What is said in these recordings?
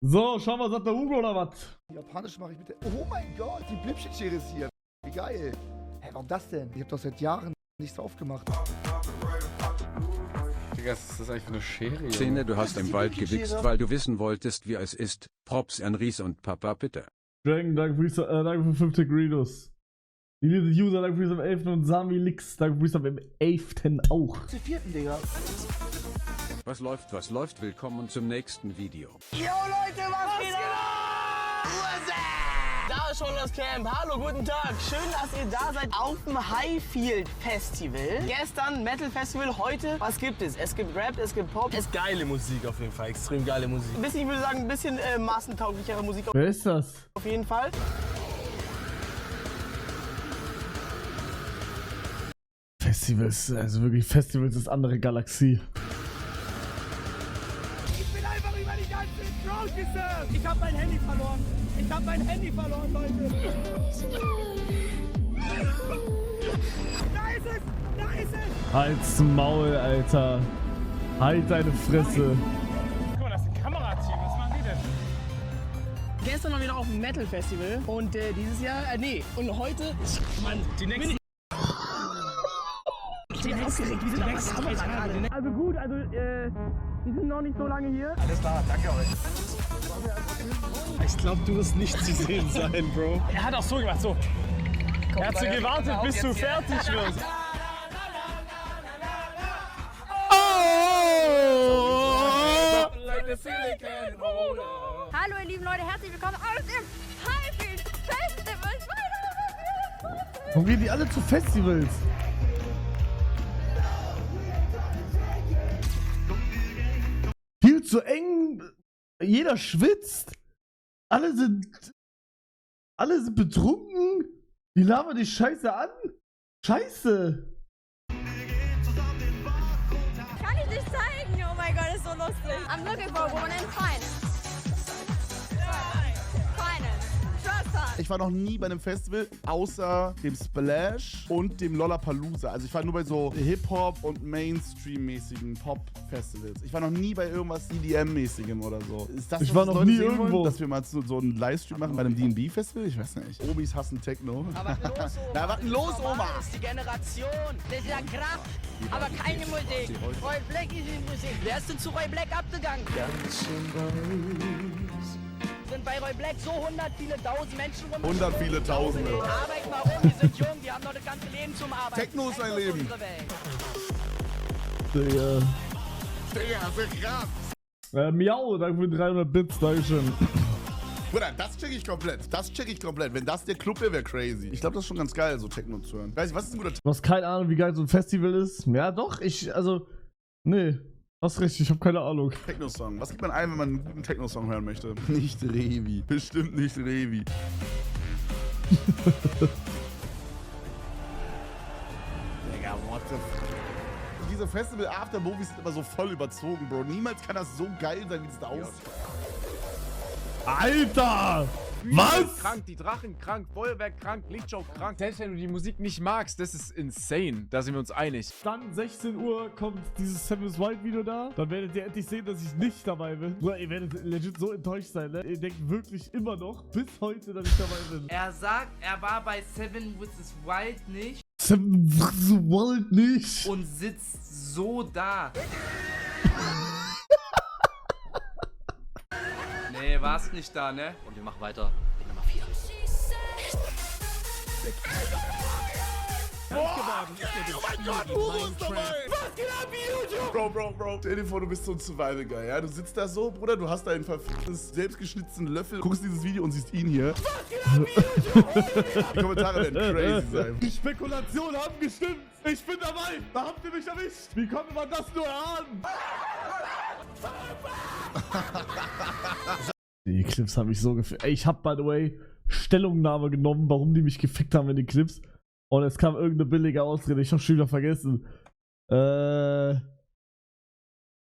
So, schauen wir, sagt der Hugo oder was? Japanisch mache ich mit der. Oh mein Gott, die Blipschitschere ist hier. Wie geil. Hä, warum das denn? Ich habe doch seit Jahren nichts aufgemacht. Digga, was ist das eigentlich für eine Schere? Junge? Szene, du hast im Wald gewichst, weil du wissen wolltest, wie es ist. Props an Ries und Papa, bitte. Dragon, danke für 50 Greedos. Die liebe User, danke für am 11. und Sami Lix, danke für am 11. auch. Zu vierten, Digga. Was läuft? Willkommen zum nächsten Video. Yo Leute, was geht ab? Da ist schon das Camp. Hallo, guten Tag. Schön, dass ihr da seid auf dem Highfield Festival. Gestern Metal Festival, heute, was gibt es? Es gibt Rap, es gibt Pop. Es ist geile Musik auf jeden Fall, extrem geile Musik. Ein bisschen, ich würde sagen, ein bisschen massentauglichere Musik Wer ist das? auf jeden Fall. Festivals, also wirklich Festivals ist andere Galaxie. Ich bin einfach über die ganze Crowd gesurft. Ich habe mein Handy verloren. Leute. Da ist es. Halt's Maul, Alter. Halt deine Fresse. Guck mal, das ist ein Kamerateam. Was machen die denn? Gestern waren wir noch auf dem Metal Festival und dieses Jahr, und heute, Mann, Die nächsten ich bin aufgeregt, wir sind auf der Kamera gerade. Also gut, wir sind noch nicht so lange hier. Alles klar, danke euch. Ich glaube, du wirst nicht zu sehen sein, Bro. Er hat auch so gemacht, so. Er hat so gewartet, bis du fertig wirst. Hallo ihr lieben Leute, herzlich willkommen aus dem Highfield Festival 2024. Warum gehen die alle zu Festivals? Viel zu eng. Jeder schwitzt. Alle sind betrunken. Die labern die Scheiße an. Scheiße. Kann ich nicht zeigen? Oh mein Gott, ist so lustig. I'm looking for a woman in finance. Trust us. Ich war noch nie bei einem Festival außer dem Splash und dem Lollapalooza. Also ich war nur bei so Hip-Hop und Mainstream-mäßigen Pop-Festivals. Ich war noch nie bei irgendwas EDM-mäßigem oder so. Ist das, Ich was war die noch Leute nie sehen wollen? irgendwo. Dass wir mal so einen Livestream machen bei einem D&B-Festival? Ich weiß nicht. Omis hassen Techno. Aber was los, Oma? Na, was denn los, Oma? Das ist die Generation. Das ist ja Krach, aber keine Musik. Roy Black ist die Musik. Wer ist denn zu Roy Black abgegangen? Sind bei Roy Black so viele tausend Menschen rum. 100 viele Tausende. Arbeiten mal rum, wir sind jung, wir haben noch das ganze Leben zum Arbeiten. Techno ist ein Leben. unsere Welt. Digga. Digga, das ist krass. Miau, danke für 300 Bits, Dankeschön. Bruder, das check ich komplett. Wenn das der Club wäre, wäre crazy. Ich glaube, das ist schon ganz geil, so Techno zu hören. Weiß ich, was ist ein guter Du hast keine Ahnung, wie geil so ein Festival ist. Ja, doch, nee. Hast recht, ich habe keine Ahnung. Techno-Song? Was gibt man ein, wenn man einen guten Techno-Song hören möchte? Nicht Revi. Bestimmt nicht Revi. Digga, what the f... Diese Festival-After-Movies sind immer so voll überzogen, Bro. Niemals kann das so geil sein, wie es da aussieht. Alter! Was? Krank, die Drachen krank, Feuerwerk krank, Lichtshow krank. Selbst wenn du die Musik nicht magst, das ist insane. Da sind wir uns einig. Dann 16 Uhr kommt dieses Seven's Wild Video da. Dann werdet ihr endlich sehen, dass ich nicht dabei bin. Bruder, ihr werdet legit so enttäuscht sein, ne? Ihr denkt wirklich immer noch, bis heute, dass ich dabei bin. Er sagt, er war bei Seven vs. Wild nicht Seven's Wild nicht. und sitzt so da. Nee, warst nicht da, ne? Und wir machen weiter mit Nummer 4. Oh mein Gott, Hugo ist dabei! Was geht ab, YouTube? Bro. Stell dir vor, du bist so ein Survival-Guy, ja? Du sitzt da so, Bruder, du hast da einen verficktes, selbstgeschnitzten Löffel, guckst dieses Video und siehst ihn hier. Was geht ab, YouTube? Die Kommentare werden crazy sein. Die Spekulationen haben gestimmt. Ich bin dabei. Da habt ihr mich erwischt. Wie konnte man das nur erahnen? Die Clips haben mich so gefickt. Ey, ich hab, by the way, Stellungnahme genommen, warum die mich gefickt haben in den Clips. Und es kam irgendeine billige Ausrede. Ich hab schon wieder vergessen.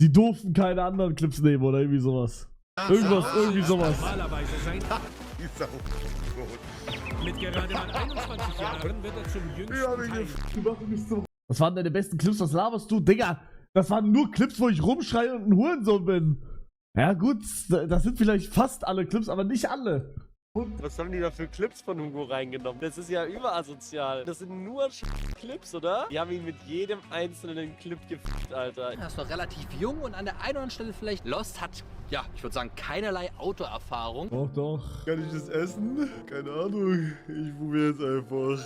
Die durften keine anderen Clips nehmen oder irgendwie sowas. Irgendwie sowas. Normalerweise sein. Die ist auch Mit gerade mal 21 Jahren wird er zum jüngsten Teil. Was waren deine besten Clips? Was laberst du? Digga, das waren nur Clips, wo ich rumschreie und ein Hurensohn bin. Ja gut, das sind vielleicht fast alle Clips, aber nicht alle. Was haben die da für Clips von Hugo reingenommen? Das ist ja überasozial. Das sind nur Clips, oder? Die haben ihn mit jedem einzelnen Clip gefickt, Alter. Er ist noch relativ jung und an der einen oder anderen Stelle vielleicht Lost hat, ja, ich würde sagen, keinerlei Autoerfahrung. Doch, doch. Kann ich das essen? Keine Ahnung. Ich probiere jetzt einfach.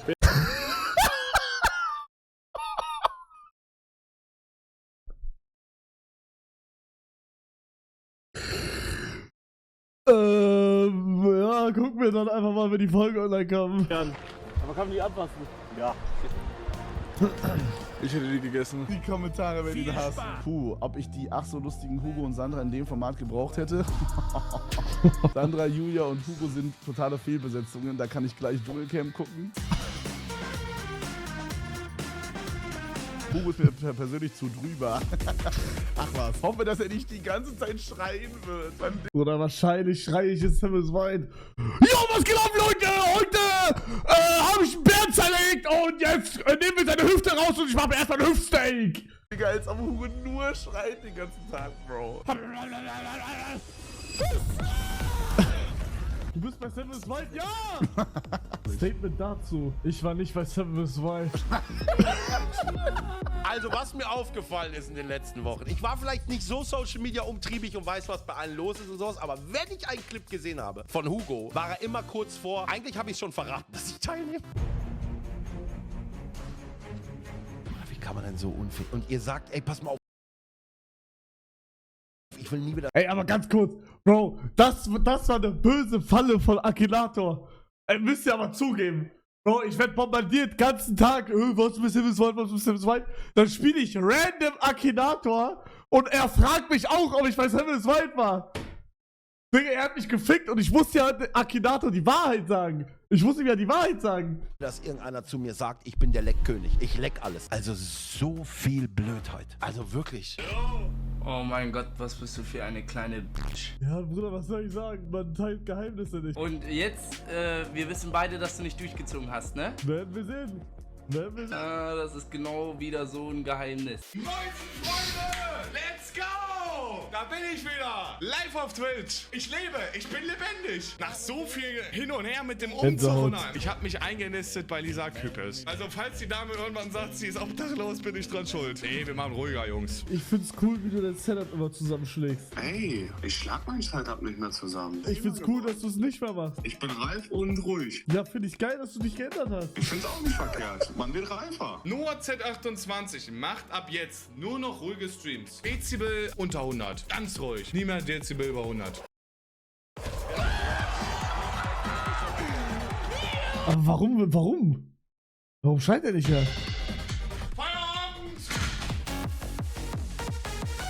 Ja, gucken wir dann einfach mal, wenn die Folge online kam. Aber kann man die abwaschen? Ja. Ich hätte die gegessen. Die Kommentare werden ihn hassen. Puh, ob ich die ach so lustigen Hugo und Sandra in dem Format gebraucht hätte? Sandra, Julia und Hugo sind totale Fehlbesetzungen. Da kann ich gleich Dschungelcamp gucken. Hugo ist mir persönlich zu drüber. Ach was. Hoffe, dass er nicht die ganze Zeit schreien wird. Oder wahrscheinlich schreie ich jetzt Samus White. Jo, was geht ab, Leute? Heute habe ich einen Bären zerlegt und jetzt nehmen wir seine Hüfte raus und ich mache mir erstmal ein Hüftsteak. Digga, als ob Hugo nur schreit den ganzen Tag, Bro. Du bist bei Seven vs. Wild? Ja! Statement dazu. Ich war nicht bei Seven vs. Wild. Also, was mir aufgefallen ist in den letzten Wochen, ich war vielleicht nicht so Social Media umtriebig und weiß, was bei allen los ist und sowas, aber wenn ich einen Clip gesehen habe von Hugo, war er immer kurz vor, eigentlich habe ich es schon verraten, dass ich teilnehme. Wie kann man denn so unfähig? Und ihr sagt, ey, pass mal auf. Ich will nie wieder... Ey, aber ganz kurz. Bro, das war eine böse Falle von Akinator. Ey, müsst ihr aber zugeben. Bro, ich werde bombardiert den ganzen Tag. Was ist Seven vs. Wild, was ist Seven vs. Wild? Dann spiele ich random Akinator und er fragt mich auch, ob ich bei Seven vs. Wild war. Digga, er hat mich gefickt und ich musste ja Akinator die Wahrheit sagen. Ich musste ihm ja die Wahrheit sagen. Dass irgendeiner zu mir sagt, ich bin der Leckkönig. Ich leck alles. Also so viel Blödheit. Also wirklich. Oh mein Gott, was bist du für eine kleine Bitch. Ja, Bruder, was soll ich sagen? Man teilt Geheimnisse nicht. Und jetzt, wir wissen beide, dass du nicht durchgezogen hast, ne? Werden wir sehen. Werden wir sehen. Das ist genau wieder so ein Geheimnis. Moin Freunde, let's go! Da bin ich wieder, live auf Twitch. Ich lebe, ich bin lebendig. Nach so viel hin und her mit dem Umzug. Ich habe mich eingenistet bei Lisa Küppes. Also falls die Dame irgendwann sagt, sie ist obdachlos, bin ich dran schuld. Nee, wir machen ruhiger, Jungs. Ich find's cool, wie du dein Setup immer zusammenschlägst. Ey, ich schlag mein Setup nicht mehr zusammen. Ich find's cool, dass du es nicht mehr machst. Ich bin reif und ruhig. Ja, finde ich geil, dass du dich geändert hast. Ich find's auch nicht verkehrt. Man wird reifer. Noah Z28 macht ab jetzt nur noch ruhige Streams. Dezibel unter 100. Ganz ruhig. Nie mehr Dezibel über 100. Aber warum? Warum schreit er nicht mehr? Feierabend!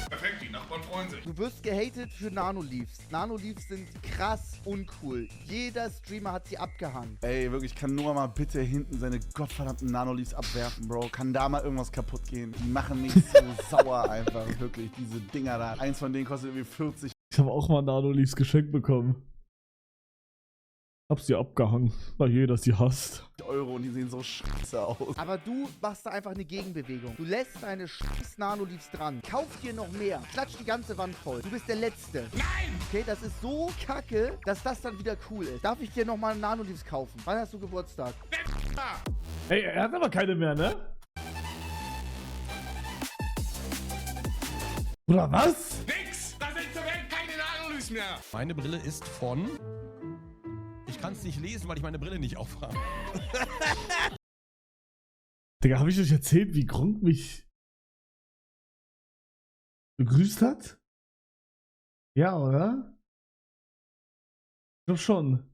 Perfekt, die Nachbarn freuen sich. Du wirst gehatet für Nanoleafs. Nanoleafs sind krass uncool. Jeder Streamer hat sie abgehangen. Ey, wirklich, kann Noah mal bitte hinten seine gottverdammten Nanoleafs abwerfen, Bro? Kann da mal irgendwas kaputt gehen? Die machen mich so sauer einfach, wirklich, diese Dinger da. Eins von denen kostet irgendwie 40. Ich habe auch mal Nanoleafs geschenkt bekommen. Hab sie abgehangen, weil jeder sie hasst. Euro und die sehen so scheiße aus. Aber du machst da einfach eine Gegenbewegung. Du lässt deine scheiß Nanoleafs dran. Kauf dir noch mehr. Klatsch die ganze Wand voll. Du bist der Letzte. Nein! Okay, das ist so kacke, dass das dann wieder cool ist. Darf ich dir nochmal Nanoleafs kaufen? Wann hast du Geburtstag? Ey, er hat aber keine mehr, ne? Oder was? Nix! Da sind zur Welt keine Nanoleafs mehr! Meine Brille ist von... Ich kann es nicht lesen, weil ich meine Brille nicht aufhabe. Digga, habe ich euch erzählt, wie Gronk mich begrüßt hat? Ja, oder? Ich glaube schon.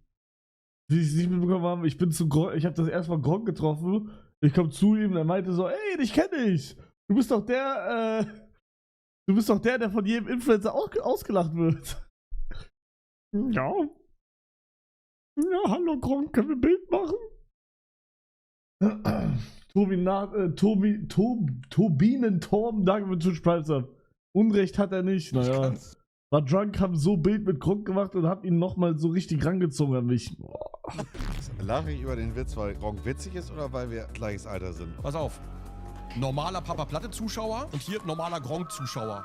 Wie ich es nicht mitbekommen habe, ich bin zu Gronk, ich habe das erstmal Gronk getroffen. Ich komme zu ihm, er meinte so, ey, dich kenne ich. Du bist doch der, der von jedem Influencer ausgelacht wird. Ja. Ja, hallo Gronk, können wir ein Bild machen? Turbinentorm, danke für Twitch Prime Sub. Unrecht hat er nicht, naja. War drunk, haben so Bild mit Gronk gemacht und hab ihn nochmal so richtig rangezogen an mich. Lache ich über den Witz, weil Gronk witzig ist oder weil wir gleiches Alter sind? Pass auf. Normaler Papa Platte Zuschauer und hier normaler Gronk Zuschauer.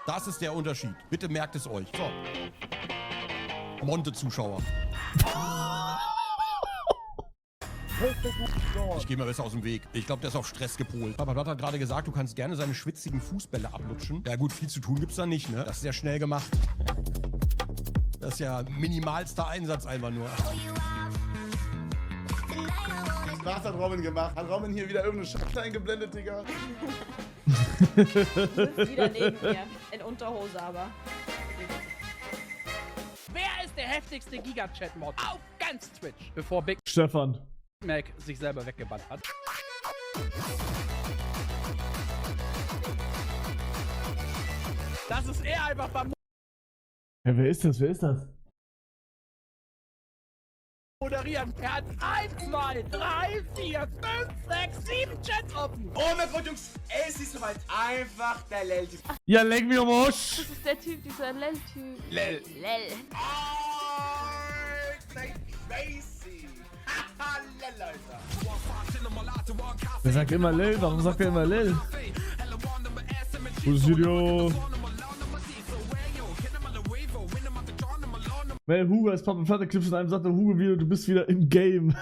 Das ist der Unterschied. Bitte merkt es euch. So. Monte-Zuschauer. Ich gehe mal besser aus dem Weg. Ich glaube, der ist auf Stress gepolt. Papa Blatt hat gerade gesagt, du kannst gerne seine schwitzigen Fußbälle ablutschen. Ja gut, viel zu tun gibt's da nicht, ne? Das ist ja schnell gemacht. Das ist ja minimalster Einsatz einfach nur. Was hat Robin gemacht? Hat Robin hier wieder irgendeine Scheiße eingeblendet, Digga? Du bist wieder neben mir. In Unterhose aber. Wer ist der heftigste Giga-Chat-Mod auf ganz Twitch? Bevor Big Stefan. Mac sich selber weggebannt hat. Das ist er einfach beim Ja, wer ist das? Wer ist das? Moderieren. Er hat 1, 2, 3, 4, 5, 6, 7 Chats offen. Oh mein Gott, Jungs, es ist soweit. Einfach der Lel-Typ. Ja, leck mich am Arsch! Das ist der Typ, dieser Lel-Typ. Lel. Lel. Crazy. Haha, Lel, Alter. Der sagt immer Lel, warum sagt er immer Lel? Gutes Video. Weil Hugo als Papa Platte Clips in einem sagte, Hugo wieder, du bist wieder im Game.